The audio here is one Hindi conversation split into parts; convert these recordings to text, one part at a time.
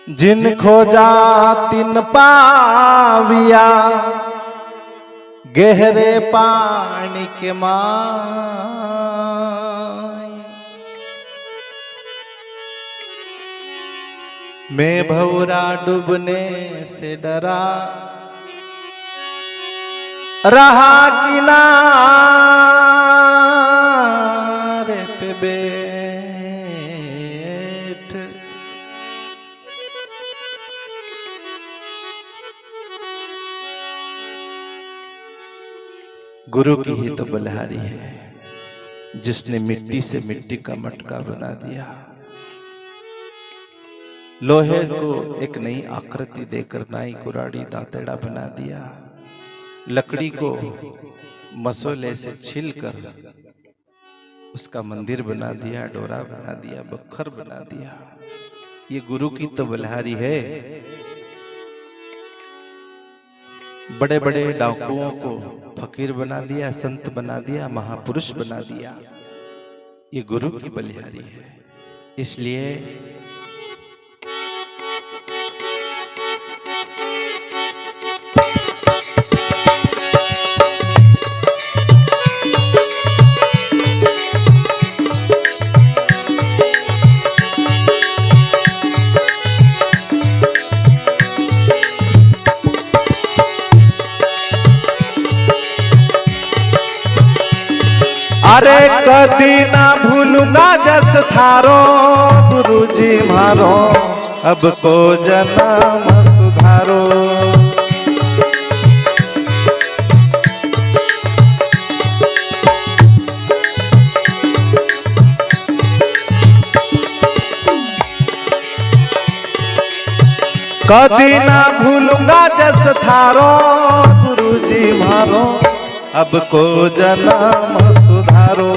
जिन खोजा तिन पाविया, गहरे पानी के माय। मैं भंवरा डूबने से डरा, रहा किनारे पे बैठ। गुरु की ही तो बलिहारी है, जिसने मिट्टी से मिट्टी का मटका बना दिया, लोहे को एक नई आकृति देकर नाई कुराड़ी दांतेड़ा बना दिया, लकड़ी को मसोले से छीलकर उसका मंदिर बना दिया, डोरा बना दिया, बख्खर बना दिया। ये गुरु की तो बलिहारी है। बड़े बड़े डाकुओं को फकीर बना दिया, संत बना दिया, महापुरुष बना दिया। ये गुरु की बलिहारी है। इसलिए अरे कदी ना भूलूंगा जस थारो गुरुजी मारो, अब को जन्म सुधारो। कदी ना भूलूंगा जस थारो गुरुजी मारो, अब को जन्म सुधारो।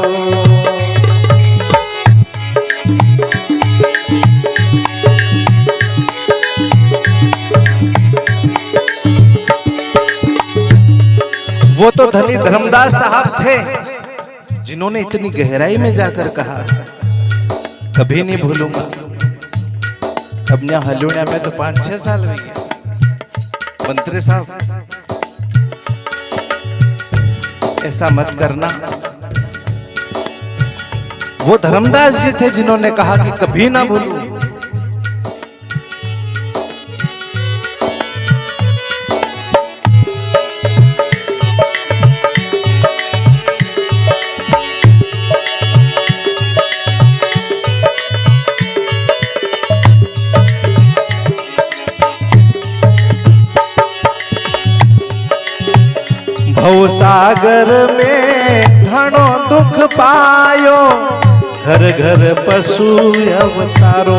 वो तो धनी धर्मदास साहब थे, जिन्होंने इतनी गहराई में जाकर कहा कभी नहीं भूलूंगा। अब यहाँ हलुणिया में तो 5-6 साल हो गए मंत्री साहब, ऐसा मत करना। वो धर्मदास जी थे जिन्होंने कहा कि कभी ना भूलूं। भव सागर में घणो दुख पायो, घर घर पशु अवतारो।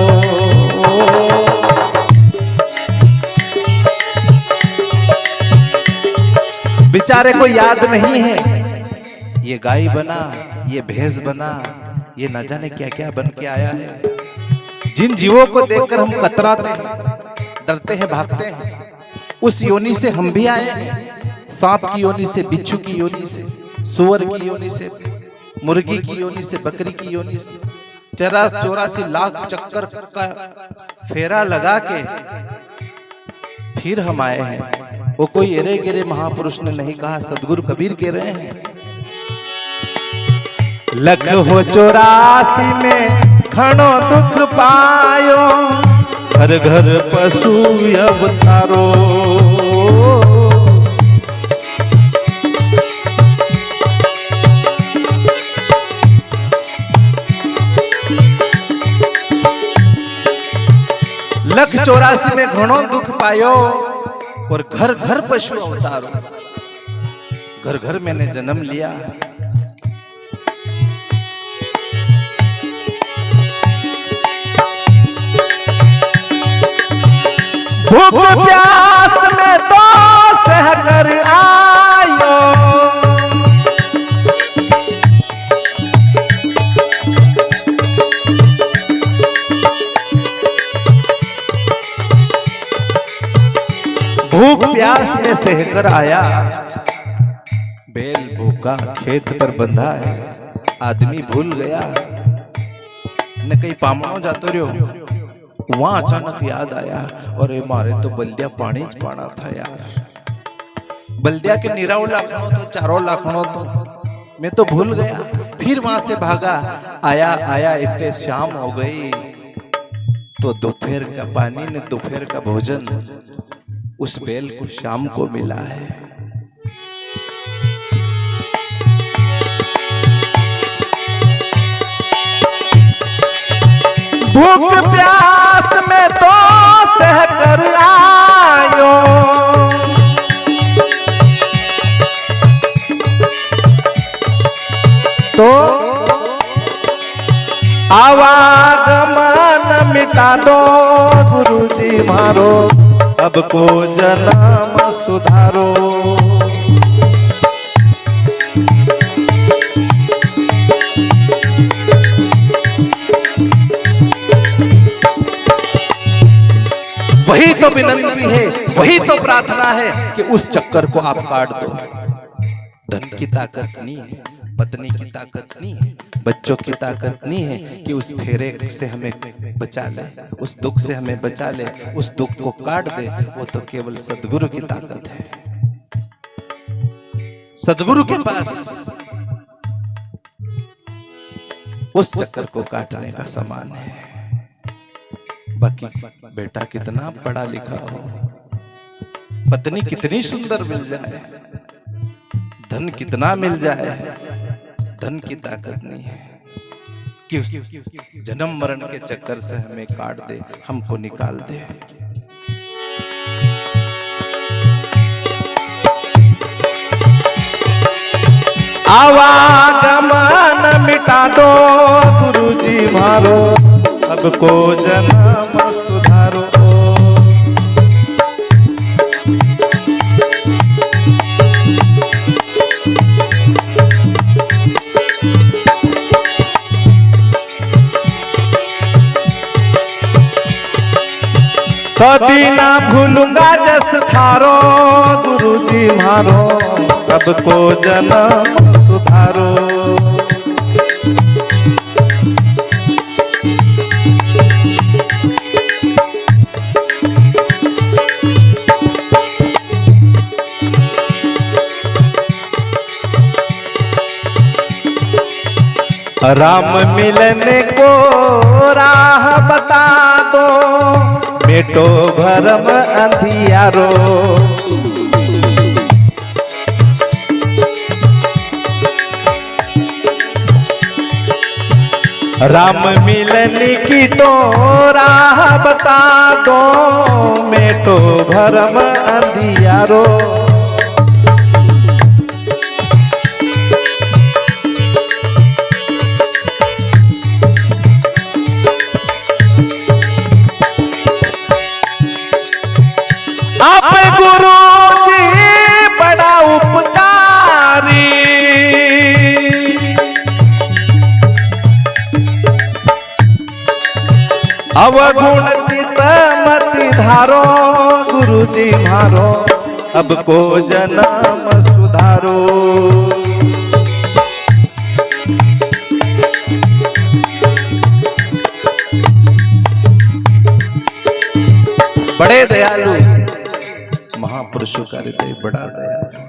बेचारे को याद नहीं है ये गाय बना, ये भैंस बना, ये न जाने क्या क्या बन के आया है। जिन जीवों को देखकर हम कतराते हैं, डरते हैं, भागते हैं, उस योनि से हम भी आए हैं। सांप की योनि से, बिच्छू की योनि से, सुअर की योनि से, मुर्गी की योनि से, बकरी की योनि से 84 लाख चक्कर का फेरा लगा के फिर हम आए हैं। वो कोई एरे गिरे महापुरुष ने नहीं कहा, सदगुरु कबीर कह रहे हैं। लख हो 84 में घणो दुख पायो, घर घर पशु अवतारो। लख 84 में घणो दुख पायो और घर घर पशु अवतारो। घर घर मैंने जन्म लिया। भूख प्यास में तो सह कर आयो, भूख प्यास में सहकर आया। बैल भूखा खेत पर बंधा है, आदमी भूल गया न कहीं पामणो जातो रहो वहां अचानक याद आया, और मारे तो बल्दिया पानी ज पाना था यार। बल्दिया के 9 लाखनों तो 4 लाखनों तो मैं तो भूल गया। फिर वहां से भागा, आया आया इतने शाम हो गई, तो दोपहर का पानी ने दोपहर का भोजन उस बैल को शाम को मिला है। भूख प्यास में तो सह कर आयो, तो आवागमन मिटा दो गुरुजी मारो, अब को जन्म सुधारो। वही तो विनंती है, वही तो प्रार्थना है कि उस चक्कर को आप काट दो। धन की ताकत नहीं है, पत्नी की ताकत नहीं है, बच्चों की ताकत नहीं है कि उस फेरे से हमें बचा ले, उस दुख से हमें बचा ले, उस दुख को काट दे। वो तो केवल सद्गुरु की ताकत है। सद्गुरु के पास उस चक्कर को काटने का सामान है। बाकी बेटा कितना पढ़ा लिखा हो, पत्नी कितनी सुंदर मिल जाए, धन कितना मिल जाए, धन की ताकत नहीं है कि उस जन्म मरण के चक्कर से हमें काट दे, हमको निकाल दे। आवागमन मिटा दो गुरुजी मारो, अब को जन्म सुधारो। कभी ना भूलूंगा जस थारो गुरुजी मारो, अब को जन्म सुधारो। राम मिलने को राह बता दो, मेटो भरम अंधियारो। राम मिलने की तो राह बता दो, मेटो भरम अंधियारो। आप गुरु जी बड़ा उपकारी, अवगुण चित मति धारो गुरुजी मारो, अब को जन्म सुधारो। बड़े दयालु महापुरुषों का हृदय बड़ा दयालु।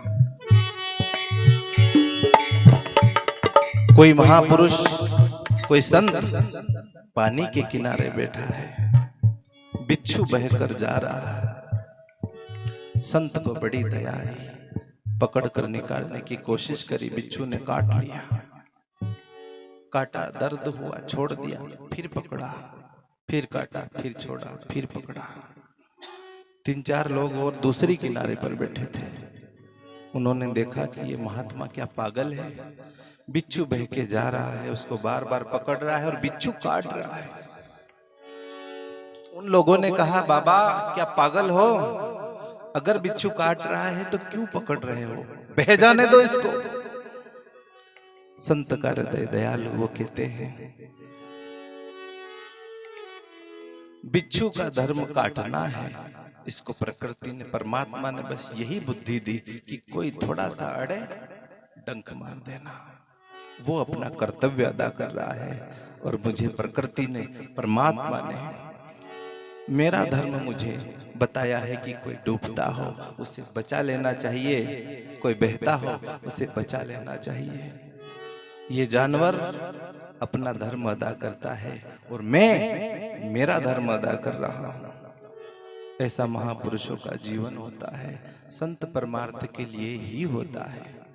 कोई महापुरुष, कोई संत पानी के किनारे बैठा है, बिच्छू बहकर जा रहा है। संत को बड़ी दया आई, पकड़ कर निकालने की कोशिश करी, बिच्छू ने काट लिया। काटा, दर्द हुआ, छोड़ दिया, फिर पकड़ा, फिर काटा, फिर छोड़ा, फिर पकड़ा। 3-4 लोग और दूसरी किनारे पर बैठे थे। उन्होंने देखा कि ये महात्मा क्या पागल है, बिच्छू बह के जा रहा है, उसको बार बार पकड़ रहा है और बिच्छू काट रहा है। उन लोगों ने कहा, बाबा क्या पागल हो? अगर बिच्छू काट रहा है तो क्यों पकड़ रहे हो, बह जाने दो इसको। संत का हृदय दयालु, वो कहते हैं बिच्छू का धर्म काटना है। इसको प्रकृति ने, परमात्मा ने बस यही बुद्धि दी कि कोई थोड़ा सा अड़े, डंक मार देना। वो अपना कर्तव्य अदा कर रहा है और मुझे प्रकृति ने, परमात्मा ने मेरा धर्म मुझे बताया है कि कोई डूबता हो उसे बचा लेना चाहिए, कोई बहता हो उसे बचा लेना चाहिए। ये जानवर अपना धर्म अदा करता है और मैं मेरा धर्म अदा कर रहा हूं। ऐसा महापुरुषों का जीवन होता है, संत परमार्थ के लिए ही होता है।